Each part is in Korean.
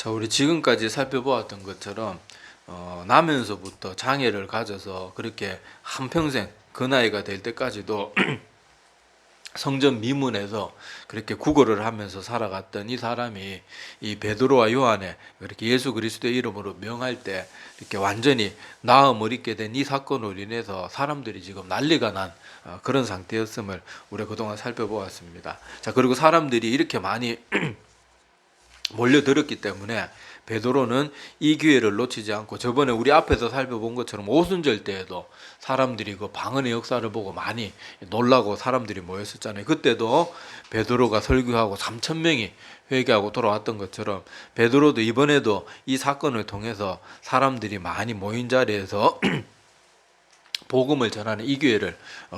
자, 우리 지금까지 살펴보았던 것처럼 나면서부터 장애를 가져서 그렇게 한평생 그 나이가 될 때까지도 성전 미문에서 그렇게 구걸을 하면서 살아갔던 이 사람이 이 베드로와 요한의 그렇게 예수 그리스도의 이름으로 명할 때 이렇게 완전히 나음을 입게 된 이 사건으로 인해서 사람들이 지금 난리가 난 그런 상태였음을 우리가 그동안 살펴보았습니다. 자, 그리고 사람들이 이렇게 많이 몰려들었기 때문에 베드로는 이 기회를 놓치지 않고 저번에 우리 앞에서 살펴본 것처럼 오순절 때에도 사람들이 그 방언의 역사를 보고 많이 놀라고 사람들이 모였었잖아요. 그때도 베드로가 설교하고 3,000명이 회개하고 돌아왔던 것처럼 베드로도 이번에도 이 사건을 통해서 사람들이 많이 모인 자리에서 복음을 전하는 이 기회를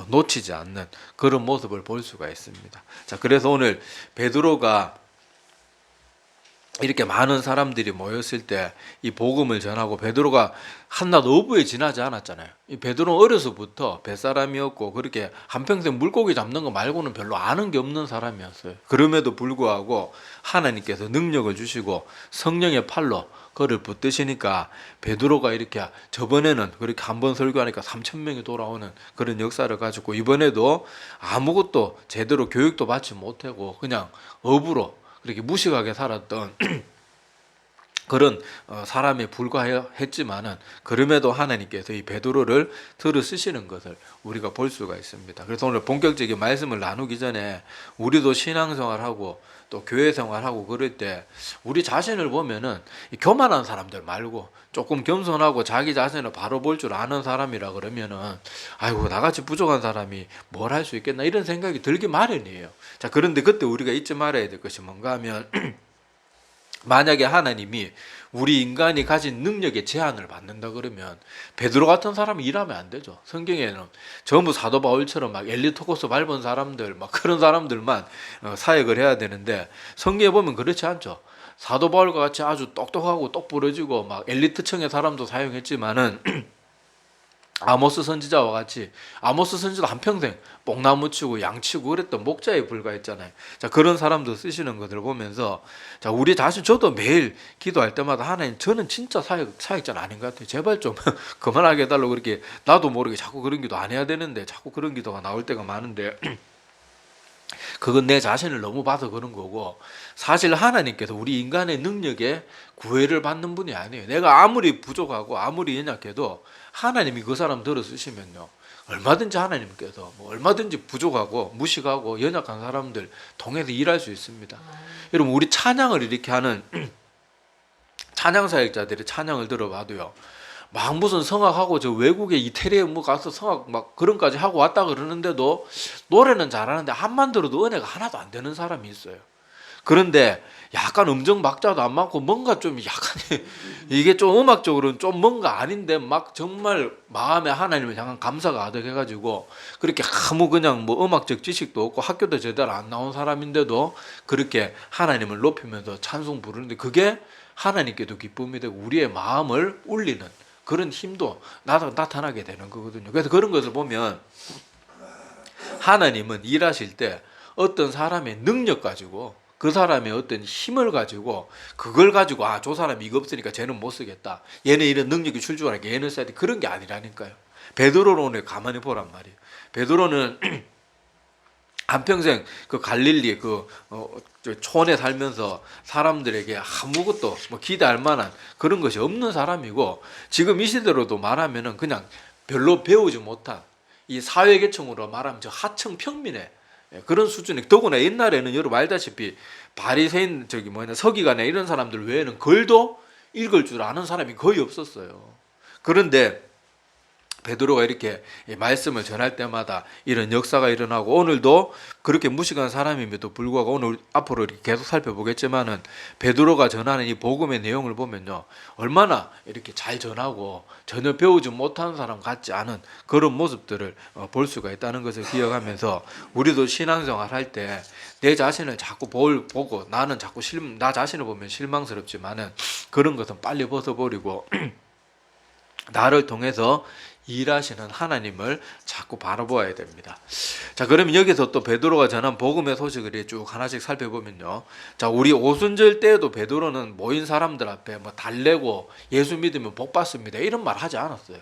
놓치지 않는 그런 모습을 볼 수가 있습니다. 자, 그래서 오늘 베드로가 이렇게 많은 사람들이 모였을 때 이 복음을 전하고 베드로가 한낱 어부에 지나지 않았잖아요. 이 베드로는 어려서부터 뱃사람이었고 그렇게 한평생 물고기 잡는 거 말고는 별로 아는 게 없는 사람이었어요. 그럼에도 불구하고 하나님께서 능력을 주시고 성령의 팔로 그를 붙드시니까 베드로가 이렇게 저번에는 그렇게 한 번 설교하니까 3,000명이 돌아오는 그런 역사를 가지고 이번에도 아무것도 제대로 교육도 받지 못하고 그냥 어부로 그렇게 무식하게 살았던 그런 사람에 불과했지만은 그럼에도 하나님께서 이 베드로를 들어 쓰시는 것을 우리가 볼 수가 있습니다. 그래서 오늘 본격적인 말씀을 나누기 전에 우리도 신앙생활하고 또 교회 생활하고 그럴 때 우리 자신을 보면은 교만한 사람들 말고 조금 겸손하고 자기 자신을 바로 볼 줄 아는 사람이라 그러면은 아이고 나같이 부족한 사람이 뭘 할 수 있겠나 이런 생각이 들기 마련이에요. 자, 그런데 그때 우리가 잊지 말아야 될 것이 뭔가 하면 만약에 하나님이 우리 인간이 가진 능력에 제한을 받는다 그러면 베드로 같은 사람이 일하면 안 되죠. 성경에는 전부 사도 바울처럼 막 엘리토코스 밟은 사람들 막 그런 사람들만 사역을 해야 되는데 성경에 보면 그렇지 않죠. 사도 바울과 같이 아주 똑똑하고 똑부러지고 막 엘리트층의 사람도 사용했지만은 아모스 선지자와 같이 아모스 선지자도 한평생 뽕나무 치고 양 치고 그랬던 목자에 불과했잖아요. 자, 그런 사람도 쓰시는 것을 보면서 자, 우리 자신 저도 매일 기도할 때마다 하나님 저는 진짜 사역자는 아닌 것 같아요. 제발 좀 그만하게 해달라고 그렇게 나도 모르게 자꾸 그런 기도 안 해야 되는데 자꾸 그런 기도가 나올 때가 많은데 그건 내 자신을 너무 봐서 그런 거고 사실 하나님께서 우리 인간의 능력에 구애를 받는 분이 아니에요. 내가 아무리 부족하고 아무리 연약해도 하나님이 그 사람 들어 쓰시면요 얼마든지 하나님께서 얼마든지 부족하고 무식하고 연약한 사람들 통해서 일할 수 있습니다. 여러분 우리 찬양을 이렇게 하는 찬양 사역자들의 찬양을 들어봐도요 막 무슨 성악하고 저 외국에 이태리에 뭐 가서 성악 막 그런까지 하고 왔다 그러는데도 노래는 잘하는데 한만 들어도 은혜가 하나도 안 되는 사람이 있어요. 그런데 약간 음정 박자도 안 맞고 뭔가 좀 약간 이게 좀 음악적으로는 좀 뭔가 아닌데 막 정말 마음에 하나님을 향한 감사가 가득해가지고 그렇게 아무 그냥 뭐 음악적 지식도 없고 학교도 제대로 안 나온 사람인데도 그렇게 하나님을 높이면서 찬송 부르는데 그게 하나님께도 기쁨이 되고 우리의 마음을 울리는 그런 힘도 나타나게 되는 거거든요. 그래서 그런 것을 보면 하나님은 일하실 때 어떤 사람의 능력 가지고 그 사람의 어떤 힘을 가지고 그걸 가지고 아, 저 사람이 이거 없으니까 쟤는 못 쓰겠다. 얘는 이런 능력이 출중하니까 얘는 써야 돼. 그런 게 아니라니까요. 베드로는 오늘 가만히 보란 말이에요. 베드로는 한평생 그 갈릴리 촌에 살면서 사람들에게 아무것도 기대할 만한 그런 것이 없는 사람이고 지금 이 시대로도 말하면은 그냥 별로 배우지 못한 이 사회계층으로 말하면 저 하층 평민의 그런 수준의 더구나 옛날에는 여러분 알다시피 바리새인 서기관이나 이런 사람들 외에는 글도 읽을 줄 아는 사람이 거의 없었어요. 그런데 베드로가 이렇게 말씀을 전할 때마다 이런 역사가 일어나고 오늘도 그렇게 무식한 사람임에도 불구하고 오늘 앞으로 이렇게 계속 살펴보겠지만은 베드로가 전하는 이 복음의 내용을 보면요 얼마나 이렇게 잘 전하고 전혀 배우지 못한 사람 같지 않은 그런 모습들을 볼 수가 있다는 것을 기억하면서 우리도 신앙생활 할 때 내 자신을 자꾸 보고 나는 자꾸 나 자신을 보면 실망스럽지만은 그런 것은 빨리 벗어버리고 나를 통해서 일하시는 하나님을 자꾸 바라보아야 됩니다. 자, 그러면 여기서 또 베드로가 전한 복음의 소식을 쭉 하나씩 살펴보면요. 자, 우리 오순절 때에도 베드로는 모인 사람들 앞에 뭐 달래고 예수 믿으면 복 받습니다, 이런 말 하지 않았어요.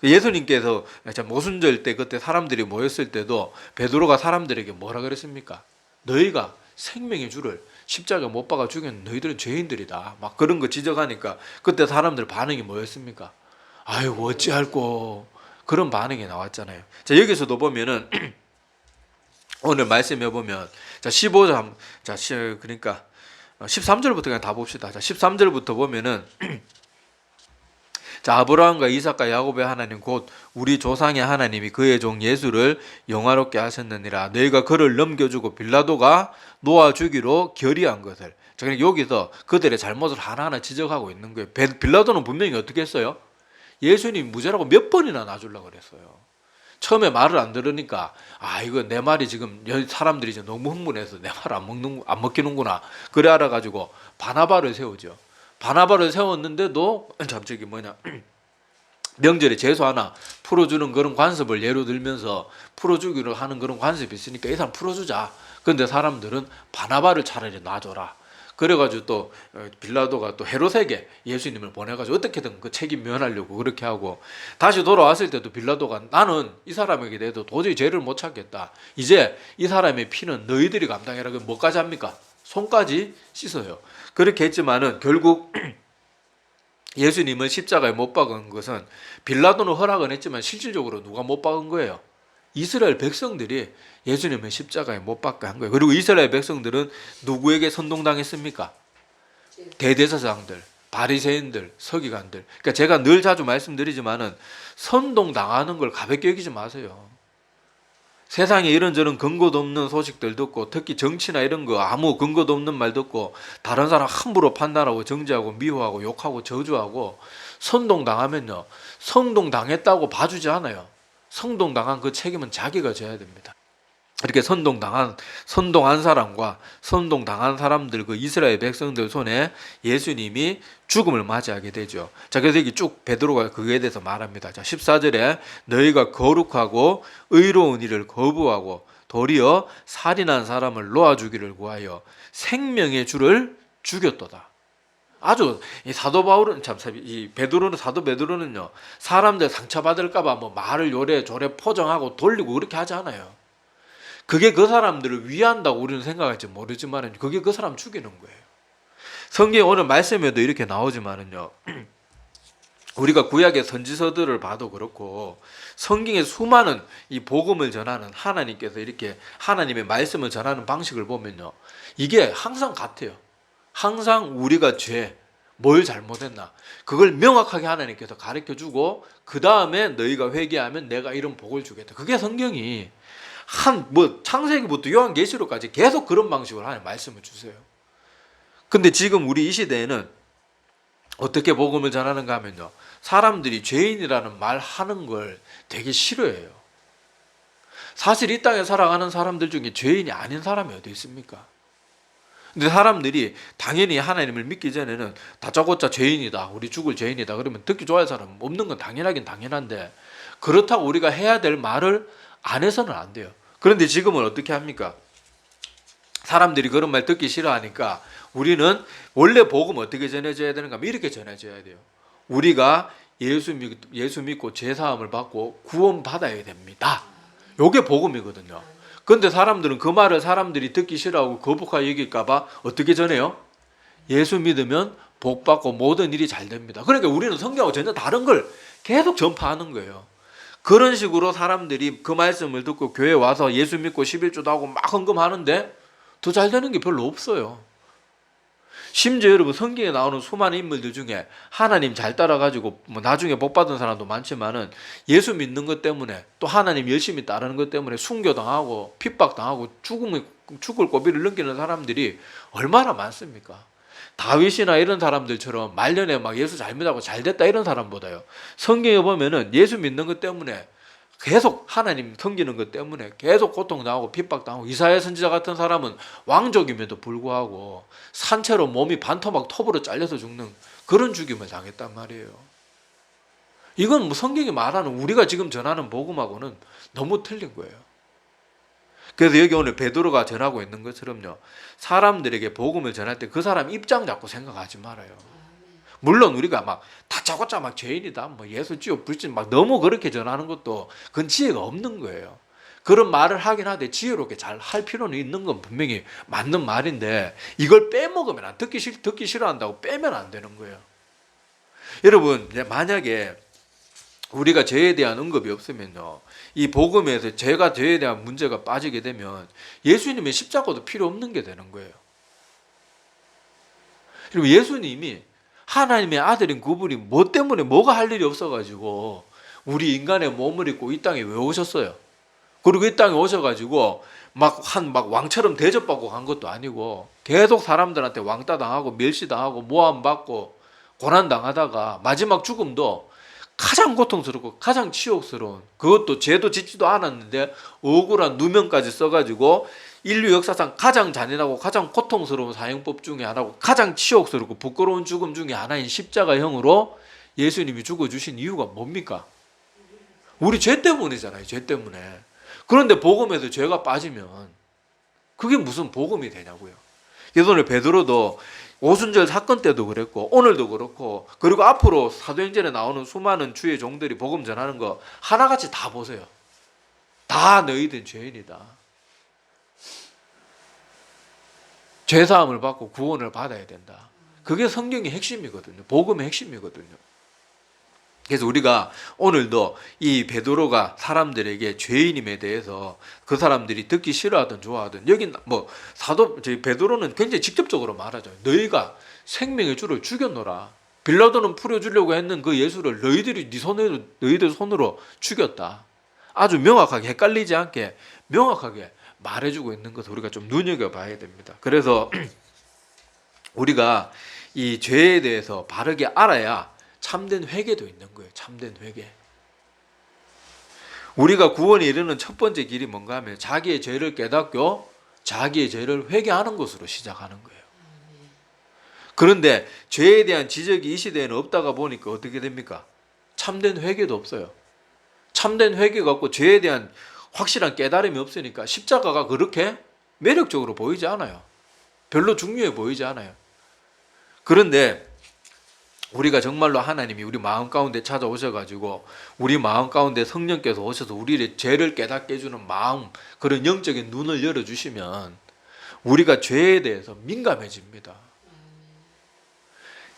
예수님께서 오순절 때 그때 사람들이 모였을 때도 베드로가 사람들에게 뭐라 그랬습니까? 너희가 생명의 주를 십자가 못 박아 죽인 너희들은 죄인들이다, 막 그런 거 지적하니까 그때 사람들 반응이 뭐였습니까? 아이고 어찌할꼬, 그런 반응이 나왔잖아요. 자, 여기서도 보면은 오늘 말씀해 보면 자 15장 자 그러니까 13절부터 그냥 다 봅시다. 자 13절부터 보면은 자, 아브라함과 이삭과 야곱의 하나님 곧 우리 조상의 하나님이 그의 종 예수를 영화롭게 하셨느니라. 너희가 그를 넘겨주고 빌라도가 놓아주기로 결의한 것을. 자, 그러니까 여기서 그들의 잘못을 하나하나 지적하고 있는 거예요. 빌라도는 분명히 어떻게 했어요? 예수님 무죄라고 몇 번이나 놔주려고 그랬어요. 처음에 말을 안 들으니까 이거 내 말이 지금 사람들이 이제 너무 흥분해서 내 말 안 먹히는구나. 그래 알아가지고 바나바를 세우죠. 바나바를 세웠는데도 갑자기 명절에 제수 하나 풀어주는 그런 관습을 예로 들면서 풀어주기로 하는 그런 관습이 있으니까 이 사람 풀어주자. 근데 사람들은 바나바를 차라리 놔줘라. 그래가지고 또 빌라도가 또 헤롯에게 예수님을 보내가지고 어떻게든 그 책임 면하려고 그렇게 하고, 다시 돌아왔을 때도 빌라도가 나는 이 사람에게 대해서 도저히 죄를 못 찾겠다. 이제 이 사람의 피는 너희들이 감당해라. 그럼 뭐까지 합니까? 손까지 씻어요. 그렇게 했지만은 결국 예수님을 십자가에 못 박은 것은 빌라도는 허락은 했지만 실질적으로 누가 못 박은 거예요? 이스라엘 백성들이 예수님을 십자가에 못 박게 한 거예요. 그리고 이스라엘 백성들은 누구에게 선동당했습니까? 대제사장들, 바리새인들, 서기관들. 그러니까 제가 늘 자주 말씀드리지만은 선동당하는 걸 가볍게 여기지 마세요. 세상에 이런저런 근거도 없는 소식들 듣고, 특히 정치나 이런 거 아무 근거도 없는 말 듣고 다른 사람 함부로 판단하고 정죄하고 미워하고 욕하고 저주하고 선동당하면요, 선동당했다고 봐주지 않아요. 선동당한 그 책임은 자기가 져야 됩니다. 이렇게 선동한 사람과 선동당한 사람들, 그 이스라엘 백성들 손에 예수님이 죽음을 맞이하게 되죠. 자, 그래서 여기 쭉 베드로가 그에 대해서 말합니다. 자, 14절에 너희가 거룩하고 의로운 일을 거부하고 도리어 살인한 사람을 놓아주기를 구하여 생명의 주를 죽였도다. 아주 이 사도 바울은 이 사도 베드로는요, 사람들 상처받을까봐 뭐 말을 요래조래 포장하고 돌리고 그렇게 하지 않아요. 그게 그 사람들을 위한다고 우리는 생각할지 모르지만 그게 그 사람 죽이는 거예요. 성경에 오늘 말씀에도 이렇게 나오지만은요, 우리가 구약의 선지서들을 봐도 그렇고 성경의 수많은 이 복음을 전하는 하나님께서 이렇게 하나님의 말씀을 전하는 방식을 보면요, 이게 항상 같아요. 항상 우리가 뭘 잘못했나 그걸 명확하게 하나님께서 가르쳐주고 그 다음에 너희가 회개하면 내가 이런 복을 주겠다. 그게 성경이 창세기부터 요한계시록까지 계속 그런 방식으로 하나님 말씀을 주세요. 근데 지금 우리 이 시대에는 어떻게 복음을 전하는가 하면요, 사람들이 죄인이라는 말 하는 걸 되게 싫어해요. 사실 이 땅에 살아가는 사람들 중에 죄인이 아닌 사람이 어디 있습니까? 근데 사람들이 당연히 하나님을 믿기 전에는 다짜고짜 죄인이다, 우리 죽을 죄인이다 그러면 듣기 좋아할 사람 없는 건 당연하긴 당연한데, 그렇다고 우리가 해야 될 말을 안 해서는 안 돼요. 그런데 지금은 어떻게 합니까? 사람들이 그런 말 듣기 싫어하니까 우리는 원래 복음 어떻게 전해져야 되는가? 이렇게 전해져야 돼요. 우리가 예수 믿고 죄사함을 받고 구원받아야 됩니다. 이게 복음이거든요. 그런데 사람들은 그 말을 사람들이 듣기 싫어하고 거북하게 여길까 봐 어떻게 전해요? 예수 믿으면 복 받고 모든 일이 잘 됩니다. 그러니까 우리는 성경하고 전혀 다른 걸 계속 전파하는 거예요. 그런 식으로 사람들이 그 말씀을 듣고 교회 와서 예수 믿고 11조도 하고 막 헌금하는데 더 잘 되는 게 별로 없어요. 심지어 여러분, 성경에 나오는 수많은 인물들 중에 하나님 잘 따라가지고 나중에 복 받은 사람도 많지만은 예수 믿는 것 때문에 또 하나님 열심히 따르는 것 때문에 순교당하고 핍박당하고 죽을 고비를 넘기는 사람들이 얼마나 많습니까? 다윗이나 이런 사람들처럼 말년에 막 예수 잘 믿하고 잘 됐다 이런 사람보다요, 성경에 보면은 예수 믿는 것 때문에 계속 하나님 섬기는 것 때문에 계속 고통당하고 핍박당하고, 이사야 선지자 같은 사람은 왕족임에도 불구하고 산채로 몸이 반토막 톱으로 잘려서 죽는 그런 죽임을 당했단 말이에요. 이건 뭐 성경이 말하는 우리가 지금 전하는 복음하고는 너무 틀린 거예요. 그래서 여기 오늘 베드로가 전하고 있는 것처럼요, 사람들에게 복음을 전할 때 그 사람 입장 잡고 생각하지 말아요. 물론 우리가 막 다짜고짜 막 죄인이다, 뭐 예수 지어 불신 막 너무 그렇게 전하는 것도 그건 지혜가 없는 거예요. 그런 말을 하긴 하되 지혜롭게 잘 할 필요는 있는 건 분명히 맞는 말인데, 이걸 빼먹으면 듣기 싫어한다고 빼면 안 되는 거예요. 여러분, 만약에 우리가 죄에 대한 언급이 없으면요, 이 복음에서 죄에 대한 문제가 빠지게 되면 예수님의 십자가도 필요 없는 게 되는 거예요. 그리고 예수님이 하나님의 아들인 그분이 뭐 때문에 뭐가 할 일이 없어가지고 우리 인간의 몸을 입고 이 땅에 왜 오셨어요? 그리고 이 땅에 오셔가지고 막 왕처럼 대접받고 간 것도 아니고 계속 사람들한테 왕따 당하고 멸시당하고 모함받고 고난당하다가 마지막 죽음도 가장 고통스럽고 가장 치욕스러운, 그것도 죄도 짓지도 않았는데 억울한 누명까지 써가지고 인류 역사상 가장 잔인하고 가장 고통스러운 사형법 중에 하나고 가장 치욕스럽고 부끄러운 죽음 중에 하나인 십자가형으로 예수님이 죽어주신 이유가 뭡니까? 우리 죄 때문이잖아요. 죄 때문에. 그런데 복음에서 죄가 빠지면 그게 무슨 복음이 되냐고요. 그래서 오늘 베드로도 오순절 사건 때도 그랬고 오늘도 그렇고, 그리고 앞으로 사도행전에 나오는 수많은 주의 종들이 복음 전하는 거 하나같이 다 보세요. 다 너희들 죄인이다. 죄사함을 받고 구원을 받아야 된다. 그게 성경의 핵심이거든요. 복음의 핵심이거든요. 그래서 우리가 오늘도 이 베드로가 사람들에게 죄인임에 대해서 그 사람들이 듣기 싫어하든 좋아하든, 여기 뭐 저희 베드로는 굉장히 직접적으로 말하죠. 너희가 생명의 주를 죽였노라. 빌라도는 풀어주려고 했는 그 예수를 너희들 손으로 죽였다. 아주 명확하게, 헷갈리지 않게 명확하게 말해주고 있는 것을 우리가 좀 눈여겨봐야 됩니다. 그래서 우리가 이 죄에 대해서 바르게 알아야 참된 회개도 있는 거예요. 참된 회개. 우리가 구원에 이르는 첫 번째 길이 뭔가 하면 자기의 죄를 깨닫고 자기의 죄를 회개하는 것으로 시작하는 거예요. 그런데 죄에 대한 지적이 이 시대에는 없다가 보니까 어떻게 됩니까? 참된 회개도 없어요. 참된 회개가 없고 죄에 대한 확실한 깨달음이 없으니까 십자가가 그렇게 매력적으로 보이지 않아요. 별로 중요해 보이지 않아요. 그런데 우리가 정말로 하나님이 우리 마음 가운데 찾아오셔가지고 우리 마음 가운데 성령께서 오셔서 우리의 죄를 깨닫게 해주는 마음, 그런 영적인 눈을 열어주시면 우리가 죄에 대해서 민감해집니다.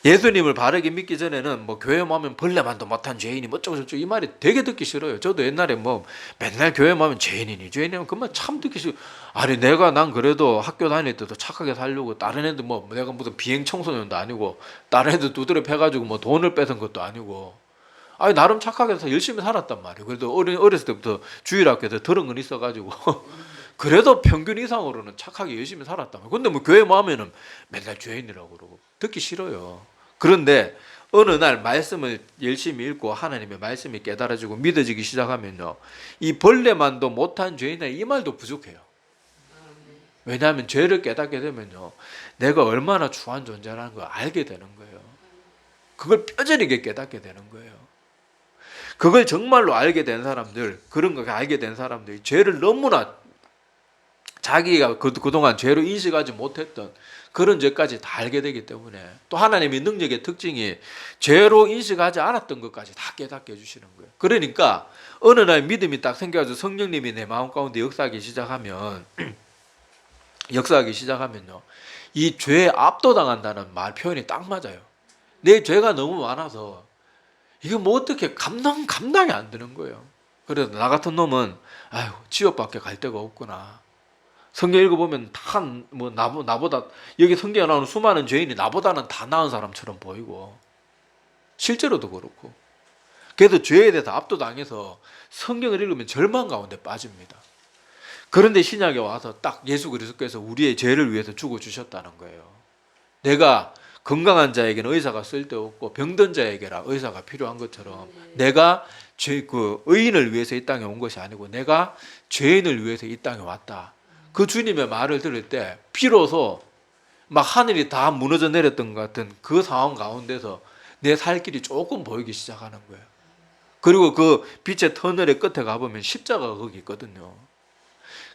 예수님을 바르게 믿기 전에는 뭐 교회 오면 벌레만도 못한 죄인이 어쩌고 저쩌고 이 말이 되게 듣기 싫어요. 저도 옛날에 뭐 맨날 교회 오면 죄인이면 그 말 참 듣기 싫어. 아니 난 그래도 학교 다닐 때도 착하게 살려고, 다른 애들 뭐 내가 무슨 비행 청소년도 아니고 다른 애들 두드려 패가지고 뭐 돈을 뺏은 것도 아니고, 아니 나름 착하게 해서 열심히 살았단 말이에요. 그래도 어렸을 때부터 주일학교에서 들은 건 있어가지고 그래도 평균 이상으로는 착하게 열심히 살았단 말이에요. 근데 뭐 교회 오면은 맨날 죄인이라고 그러고 듣기 싫어요. 그런데 어느 날 말씀을 열심히 읽고 하나님의 말씀이 깨달아지고 믿어지기 시작하면요, 이 벌레만도 못한 죄인이다 이 말도 부족해요. 왜냐하면 죄를 깨닫게 되면요, 내가 얼마나 추한 존재라는 걸 알게 되는 거예요. 그걸 뼈저리게 깨닫게 되는 거예요. 그걸 정말로 알게 된 사람들, 그런 거 알게 된 사람들이 죄를 너무나 자기가 그동안 죄로 인식하지 못했던 그런 죄까지 다 알게 되기 때문에, 또 하나님의 능력의 특징이 죄로 인식하지 않았던 것까지 다 깨닫게 해주시는 거예요. 그러니까 어느 날 믿음이 딱 생겨가지고 성령님이 내 마음 가운데 역사하기 시작하면요, 이 죄에 압도당한다는 말 표현이 딱 맞아요. 내 죄가 너무 많아서 이게 뭐 어떻게 감당이 안 되는 거예요. 그래서 나 같은 놈은 아유 지옥밖에 갈 데가 없구나. 성경 읽어보면 나보다 여기 성경에 나오는 수많은 죄인이 나보다는 다 나은 사람처럼 보이고 실제로도 그렇고, 그래서 죄에 대해서 압도당해서 성경을 읽으면 절망 가운데 빠집니다. 그런데 신약에 와서 딱 예수 그리스도께서 우리의 죄를 위해서 죽어주셨다는 거예요. 내가 건강한 자에게는 의사가 쓸데없고 병든 자에게라 의사가 필요한 것처럼 내가 의인을 위해서 이 땅에 온 것이 아니고 내가 죄인을 위해서 이 땅에 왔다. 그 주님의 말을 들을 때 비로소 막 하늘이 다 무너져 내렸던 것 같은 그 상황 가운데서 내 살 길이 조금 보이기 시작하는 거예요. 그리고 그 빛의 터널의 끝에 가보면 십자가가 거기 있거든요.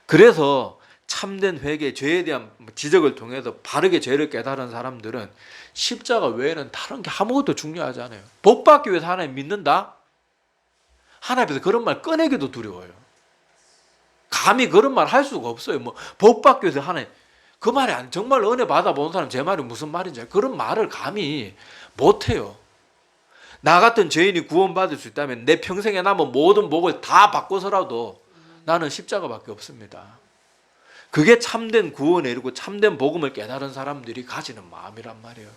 그래서 참된 회개, 죄에 대한 지적을 통해서 바르게 죄를 깨달은 사람들은 십자가 외에는 다른 게 아무것도 중요하지 않아요. 복 받기 위해서 하나님 믿는다? 하나님 앞에서 그런 말 꺼내기도 두려워요. 감히 그런 말 할 수가 없어요. 뭐 복 받기 위해서 하나님, 그 말이 정말 은혜 받아본 사람 제 말이 무슨 말인지 그런 말을 감히 못해요. 나 같은 죄인이 구원받을 수 있다면 내 평생에 남은 모든 복을 다 받고서라도 나는 십자가밖에 없습니다. 그게 참된 구원에 이르고 참된 복음을 깨달은 사람들이 가지는 마음이란 말이에요.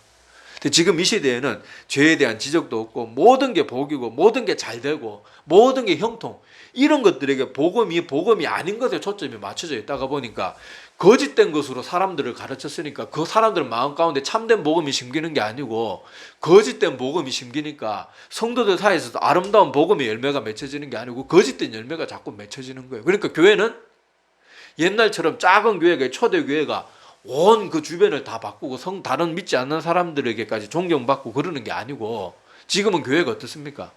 근데 지금 이 시대에는 죄에 대한 지적도 없고 모든 게 복이고 모든 게 잘 되고 모든 게 형통, 이런 것들에게 복음이 아닌 것에 초점이 맞춰져 있다가 보니까 거짓된 것으로 사람들을 가르쳤으니까 그 사람들 마음 가운데 참된 복음이 심기는 게 아니고 거짓된 복음이 심기니까 성도들 사이에서 아름다운 복음의 열매가 맺혀지는 게 아니고 거짓된 열매가 자꾸 맺혀지는 거예요. 그러니까 교회는 옛날처럼 작은 교회가, 초대교회가 온 그 주변을 다 바꾸고 다른 믿지 않는 사람들에게까지 존경받고 그러는 게 아니고, 지금은 교회가 어떻습니까?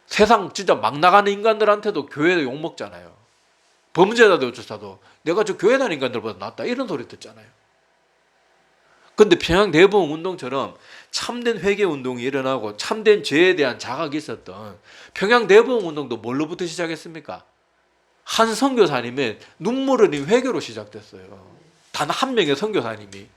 세상 진짜 막 나가는 인간들한테도 교회 욕먹잖아요. 범죄자들조차도 내가 저 교회 다니는 인간들보다 낫다 이런 소리 듣잖아요. 근데 평양 대부흥 운동처럼 참된 회개 운동이 일어나고 참된 죄에 대한 자각이 있었던 평양 대부흥 운동도 뭘로부터 시작했습니까? 한 선교사님의 눈물 흘린 회개로 시작됐어요. 단 한 명의 선교사님이.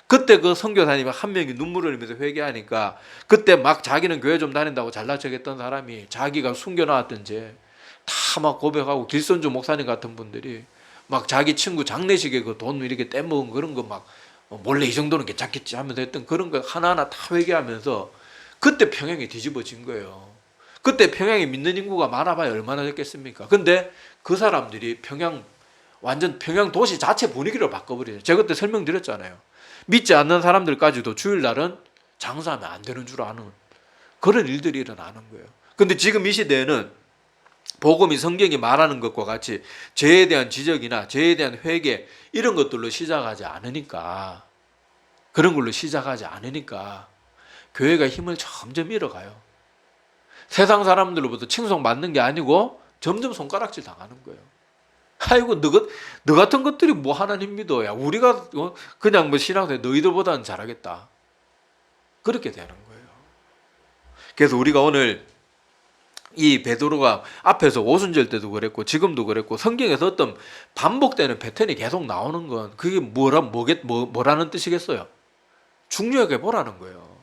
그때 그 선교사님 한 명이 눈물을 흘리면서 회개하니까 그때 막 자기는 교회 좀 다닌다고 잘난 척했던 사람이 자기가 숨겨놨던 죄 다 막 고백하고, 길선주 목사님 같은 분들이 막 자기 친구 장례식에 그 돈 이렇게 떼먹은 그런 거 막 몰래 이 정도는 괜찮겠지 하면서 했던 그런 거 하나하나 다 회개하면서 그때 평양이 뒤집어진 거예요. 그때 평양에 믿는 인구가 많아봐야 얼마나 됐겠습니까? 근데 그 사람들이 완전 평양 도시 자체 분위기를 바꿔버려요. 제가 그때 설명드렸잖아요. 믿지 않는 사람들까지도 주일날은 장사하면 안 되는 줄 아는 그런 일들이 일어나는 거예요. 근데 지금 이 시대에는 복음이 성경이 말하는 것과 같이 죄에 대한 지적이나 죄에 대한 회개 이런 것들로 시작하지 않으니까, 그런 걸로 시작하지 않으니까 교회가 힘을 점점 잃어가요. 세상 사람들로부터 칭송받는 게 아니고 점점 손가락질 당하는 거예요. 아이고 너 같은 것들이 뭐 하나님 믿어. 야 우리가 그냥 뭐 신앙생활 너희들보다는 잘하겠다. 그렇게 되는 거예요. 그래서 우리가 오늘 이 베드로가 앞에서 오순절 때도 그랬고 지금도 그랬고 성경에서 어떤 반복되는 패턴이 계속 나오는 건 그게 뭐라는 뜻이겠어요? 중요하게 보라는 거예요.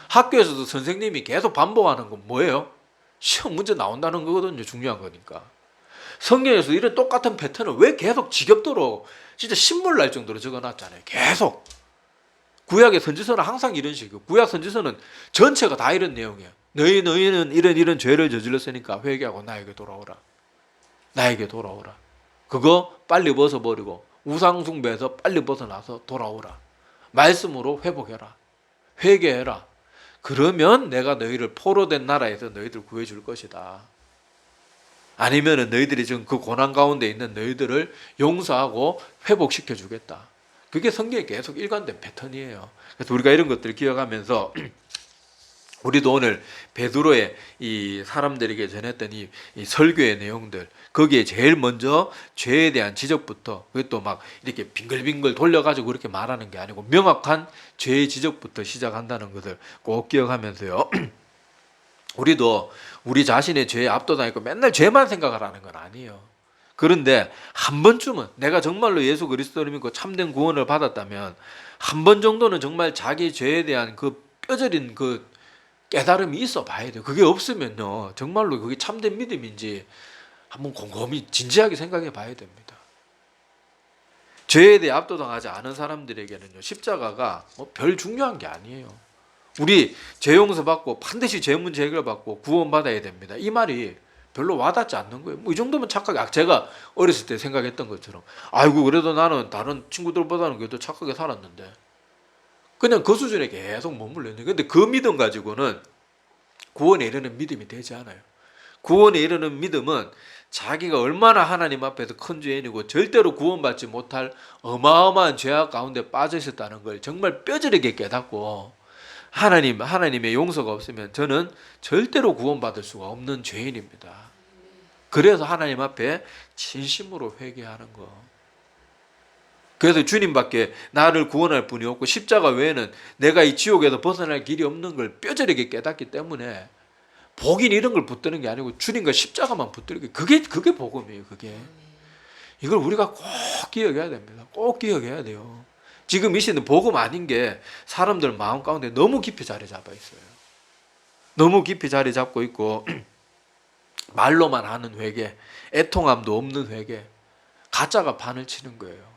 학교에서도 선생님이 계속 반복하는 건 뭐예요? 시험 문제 나온다는 거거든요. 중요한 거니까. 성경에서 이런 똑같은 패턴을 왜 계속 지겹도록 진짜 신물 날 정도로 적어놨잖아요. 계속. 구약의 선지서는 항상 이런 식이고, 구약 선지서는 전체가 다 이런 내용이에요. 너희는 이런 죄를 저질렀으니까 회개하고 나에게 돌아오라. 나에게 돌아오라. 그거 빨리 벗어버리고 우상 숭배에서 빨리 벗어나서 돌아오라. 말씀으로 회복해라. 회개해라. 그러면 내가 너희를 포로된 나라에서 너희들 구해줄 것이다. 아니면은 너희들이 지금 그 고난 가운데 있는 너희들을 용서하고 회복시켜 주겠다. 그게 성경에 계속 일관된 패턴이에요. 그래서 우리가 이런 것들을 기억하면서 우리도 오늘 베드로의 이 사람들에게 전했던 이 설교의 내용들, 거기에 제일 먼저 죄에 대한 지적부터, 그것도 막 이렇게 빙글빙글 돌려가지고 그렇게 말하는 게 아니고 명확한 죄의 지적부터 시작한다는 것을 꼭 기억하면서요. 우리도 우리 자신의 죄에 압도당했고 맨날 죄만 생각하라는 건 아니에요. 그런데 한 번쯤은 내가 정말로 예수 그리스도를 믿고 참된 구원을 받았다면 한 번 정도는 정말 자기 죄에 대한 그 뼈저린 그 깨달음이 있어 봐야 돼요. 그게 없으면요 정말로 그게 참된 믿음인지 한번 곰곰이 진지하게 생각해 봐야 됩니다. 죄에 대해 압도당하지 않은 사람들에게는요 십자가가 별 중요한 게 아니에요. 우리 죄 용서받고 반드시 죄 문제 해결받고 구원받아야 됩니다. 이 말이 별로 와닿지 않는 거예요. 이 정도면 착하게, 제가 어렸을 때 생각했던 것처럼 아이고 그래도 나는 다른 친구들보다는 그래도 착하게 살았는데, 그냥 그 수준에 계속 머물러 있는 거예요. 근데 그 믿음 가지고는 구원에 이르는 믿음이 되지 않아요. 구원에 이르는 믿음은 자기가 얼마나 하나님 앞에서 큰 죄인이고 절대로 구원받지 못할 어마어마한 죄악 가운데 빠져 있었다는 걸 정말 뼈저리게 깨닫고 하나님의 용서가 없으면 저는 절대로 구원받을 수가 없는 죄인입니다. 그래서 하나님 앞에 진심으로 회개하는 거. 그래서 주님밖에 나를 구원할 분이 없고 십자가 외에는 내가 이 지옥에서 벗어날 길이 없는 걸 뼈저리게 깨닫기 때문에 복인 이런 걸 붙드는 게 아니고 주님과 십자가만 붙드는 게 그게 복음이에요. 그게. 이걸 우리가 꼭 기억해야 됩니다. 꼭 기억해야 돼요. 지금 이 시대는 복음 아닌 게 사람들 마음 가운데 너무 깊이 자리 잡아 있어요. 너무 깊이 자리 잡고 있고 말로만 하는 회개, 애통함도 없는 회개, 가짜가 판을 치는 거예요.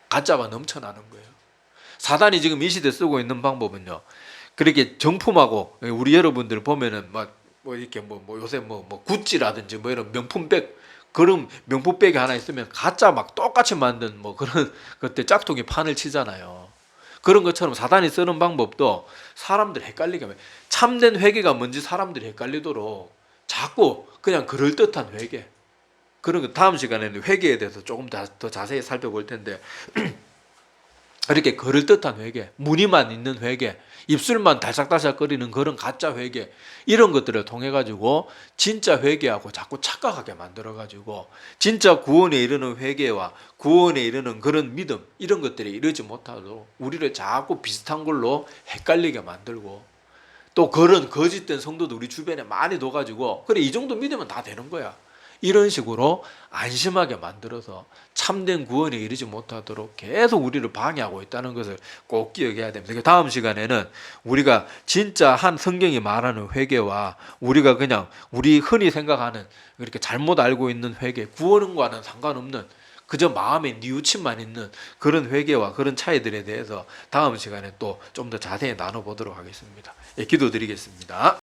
가짜가 넘쳐나는 거예요. 사단이 지금 이 시대 쓰고 있는 방법은요. 그렇게 정품하고 우리 여러분들 보면은 뭐 이렇게 요새 뭐 구찌라든지 뭐 이런 명품백 그런 명품백이 하나 있으면 가짜 막 똑같이 만든 뭐 그런 것들 짝퉁이 판을 치잖아요. 그런 것처럼 사단이 쓰는 방법도 사람들 헷갈리게 하면 참된 회개가 뭔지 사람들이 헷갈리도록 자꾸 그냥 그럴듯한 회개 그런 거 다음 시간에는 회개에 대해서 조금 더 자세히 살펴볼 텐데 이렇게 그럴듯한 회개, 무늬만 있는 회개, 입술만 달싹달싹거리는 그런 가짜 회개 이런 것들을 통해 가지고 진짜 회개하고 자꾸 착각하게 만들어 가지고 진짜 구원에 이르는 회개와 구원에 이르는 그런 믿음 이런 것들이 이르지 못하도록 우리를 자꾸 비슷한 걸로 헷갈리게 만들고 또 그런 거짓된 성도도 우리 주변에 많이 둬가지고 그래 이 정도 믿으면 다 되는 거야. 이런 식으로 안심하게 만들어서 참된 구원에 이르지 못하도록 계속 우리를 방해하고 있다는 것을 꼭 기억해야 됩니다. 다음 시간에는 우리가 진짜 한 성경이 말하는 회개와 우리가 그냥 우리 흔히 생각하는 이렇게 잘못 알고 있는 회개, 구원과는 상관없는 그저 마음에 뉘우침만 있는 그런 회개와 그런 차이들에 대해서 다음 시간에 또 좀 더 자세히 나눠보도록 하겠습니다. 예, 기도드리겠습니다.